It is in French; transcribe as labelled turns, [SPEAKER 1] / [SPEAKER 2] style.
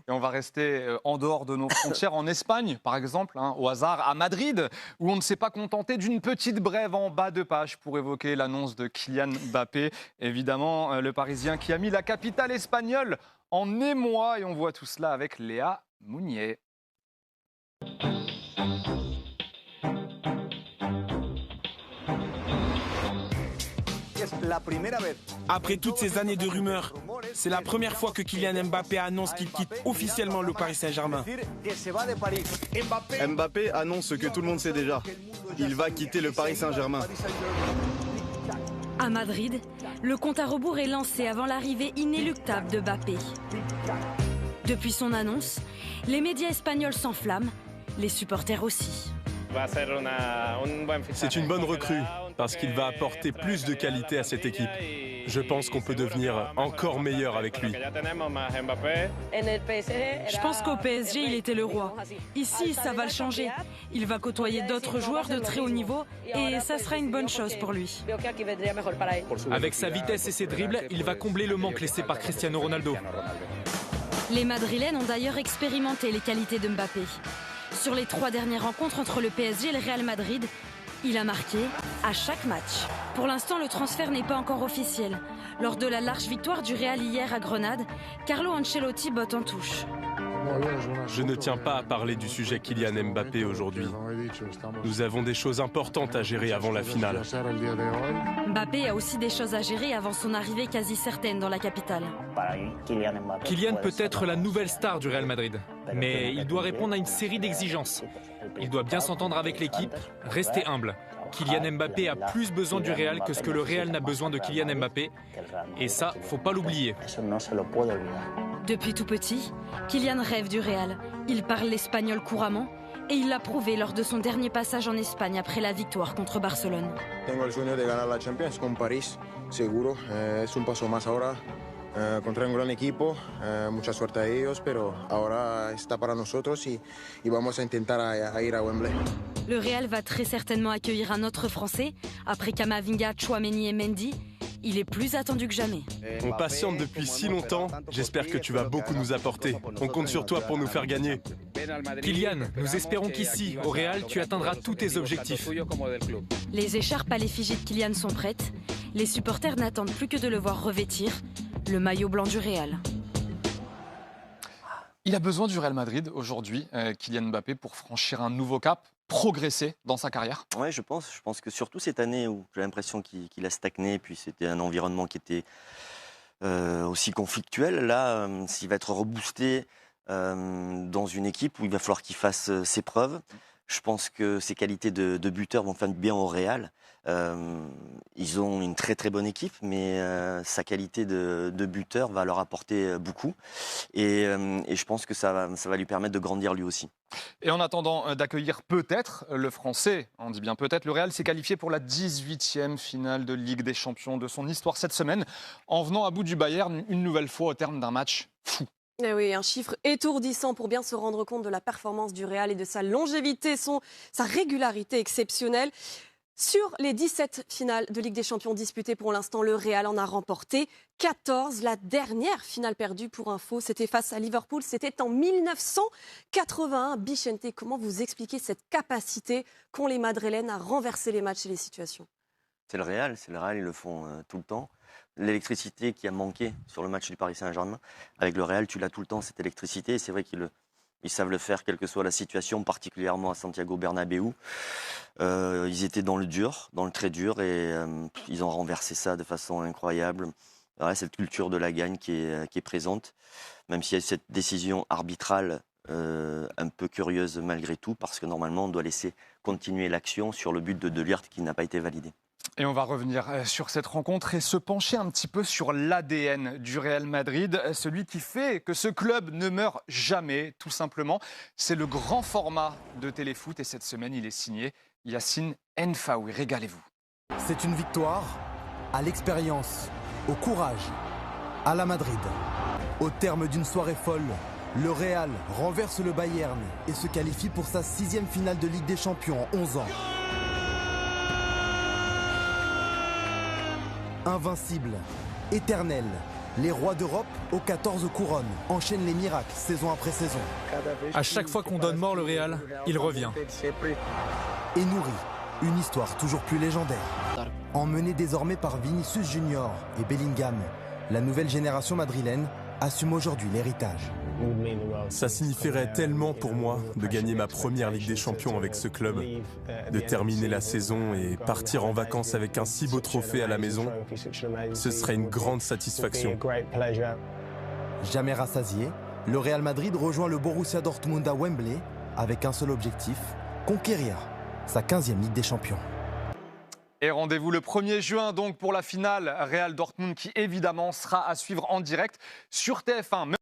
[SPEAKER 1] Et on va rester en dehors de nos frontières, en Espagne, par exemple, au hasard, à Madrid, où on ne s'est pas contenté d'une petite brève en bas de page pour évoquer l'annonce de Kylian Mbappé. Évidemment, le Parisien qui a mis la capitale espagnole en émoi. Et on voit tout cela avec Léa Mounier.
[SPEAKER 2] Après toutes ces années de rumeurs, c'est la première fois que Kylian Mbappé annonce qu'il quitte officiellement le Paris Saint-Germain.
[SPEAKER 3] Mbappé annonce ce que tout le monde sait déjà. Il va quitter le Paris Saint-Germain.
[SPEAKER 4] À Madrid, le compte à rebours est lancé avant l'arrivée inéluctable de Mbappé. Depuis son annonce, les médias espagnols s'enflamment, les supporters aussi.
[SPEAKER 5] C'est une bonne recrue parce qu'il va apporter plus de qualité à cette équipe. Je pense qu'on peut devenir encore meilleur avec lui.
[SPEAKER 4] Je pense qu'au PSG, il était le roi. Ici, ça va le changer. Il va côtoyer d'autres joueurs de très haut niveau et ça sera une bonne chose pour lui.
[SPEAKER 6] Avec sa vitesse et ses dribbles, il va combler le manque laissé par Cristiano Ronaldo.
[SPEAKER 4] Les Madrilènes ont d'ailleurs expérimenté les qualités de Mbappé. Sur les 3 dernières rencontres entre le PSG et le Real Madrid, il a marqué à chaque match. Pour l'instant, le transfert n'est pas encore officiel. Lors de la large victoire du Real hier à Grenade, Carlo Ancelotti botte en touche.
[SPEAKER 5] Je ne tiens pas à parler du sujet Kylian Mbappé aujourd'hui. Nous avons des choses importantes à gérer avant la finale.
[SPEAKER 4] Mbappé a aussi des choses à gérer avant son arrivée quasi certaine dans la capitale.
[SPEAKER 6] Kylian peut être la nouvelle star du Real Madrid, mais il doit répondre à une série d'exigences. Il doit bien s'entendre avec l'équipe, rester humble. Kylian Mbappé a plus besoin du Real que ce que le Real n'a besoin de Kylian Mbappé. Et ça, faut pas l'oublier.
[SPEAKER 4] Depuis tout petit, Kylian rêve du Real. Il parle l'espagnol couramment et il l'a prouvé lors de son dernier passage en Espagne après la victoire contre Barcelone.
[SPEAKER 7] Tengo el sueño de ganar la Champions con París, seguro. Es un paso más ahora contra un gran equipo. Mucha suerte a ellos, pero ahora está para nosotros y vamos a intentar a ir a Wembley.
[SPEAKER 4] Le Real va très certainement accueillir un autre Français après Camavinga, Tchouaméni et Mendy. Il est plus attendu que jamais.
[SPEAKER 5] On patiente depuis si longtemps, j'espère que tu vas beaucoup nous apporter. On compte sur toi pour nous faire gagner.
[SPEAKER 6] Kylian, nous espérons qu'ici, au Real, tu atteindras tous tes objectifs.
[SPEAKER 4] Les écharpes à l'effigie de Kylian sont prêtes. Les supporters n'attendent plus que de le voir revêtir le maillot blanc du Real.
[SPEAKER 1] Il a besoin du Real Madrid aujourd'hui, Kylian Mbappé, pour franchir un nouveau cap, progresser dans sa carrière.
[SPEAKER 8] Oui, je pense que surtout cette année où j'ai l'impression qu'il a stagné, puis c'était un environnement qui était aussi conflictuel. Là, s'il va être reboosté dans une équipe où il va falloir qu'il fasse ses preuves, je pense que ses qualités de buteur vont faire du bien au Real. Ils ont une très très bonne équipe, mais sa qualité de buteur va leur apporter beaucoup. Et je pense que ça va lui permettre de grandir lui aussi.
[SPEAKER 1] Et en attendant d'accueillir peut-être le Français, on dit bien peut-être, le Real s'est qualifié pour la 18e finale de Ligue des Champions de son histoire cette semaine, en venant à bout du Bayern une nouvelle fois au terme d'un match fou.
[SPEAKER 9] Eh oui, un chiffre étourdissant pour bien se rendre compte de la performance du Real et de sa longévité, sa régularité exceptionnelle. Sur les 17 finales de Ligue des Champions disputées pour l'instant, le Real en a remporté 14. La dernière finale perdue, pour info, c'était face à Liverpool. C'était en 1981. Bichente, comment vous expliquez cette capacité qu'ont les Madrilènes à renverser les matchs et les situations?
[SPEAKER 8] C'est le Real, ils le font tout le temps. L'électricité qui a manqué sur le match du Paris Saint-Germain, avec le Real, tu l'as tout le temps, cette électricité. Et c'est vrai qu'ils savent le faire, quelle que soit la situation, particulièrement à Santiago Bernabéu. Ils étaient dans le dur, dans le très dur, et ils ont renversé ça de façon incroyable. Ouais, cette culture de la gagne qui est présente, même s'il y a cette décision arbitrale un peu curieuse malgré tout, parce que normalement, on doit laisser continuer l'action sur le but de De Ligt qui n'a pas été validé.
[SPEAKER 1] Et on va revenir sur cette rencontre et se pencher un petit peu sur l'ADN du Real Madrid, celui qui fait que ce club ne meurt jamais, tout simplement. C'est le grand format de téléfoot et cette semaine, il est signé Yacine N'Faoui. Régalez-vous.
[SPEAKER 10] C'est une victoire à l'expérience, au courage, à la Madrid. Au terme d'une soirée folle, le Real renverse le Bayern et se qualifie pour sa 6e finale de Ligue des Champions en 11 ans. Invincible, éternel, Les rois d'Europe aux 14 couronnes enchaînent les miracles saison après saison.
[SPEAKER 6] À chaque fois qu'on donne mort le Real, il revient.
[SPEAKER 10] Et nourrit une histoire toujours plus légendaire. Emmenée désormais par Vinicius Junior et Bellingham, la nouvelle génération madrilène assume aujourd'hui l'héritage.
[SPEAKER 5] Ça signifierait tellement pour moi de gagner ma première Ligue des Champions avec ce club, de terminer la saison et partir en vacances avec un si beau trophée à la maison. Ce serait une grande satisfaction.
[SPEAKER 10] Jamais rassasié, le Real Madrid rejoint le Borussia Dortmund à Wembley avec un seul objectif, conquérir sa 15e Ligue des Champions.
[SPEAKER 1] Et rendez-vous le 1er juin donc pour la finale Real Dortmund qui évidemment sera à suivre en direct sur TF1.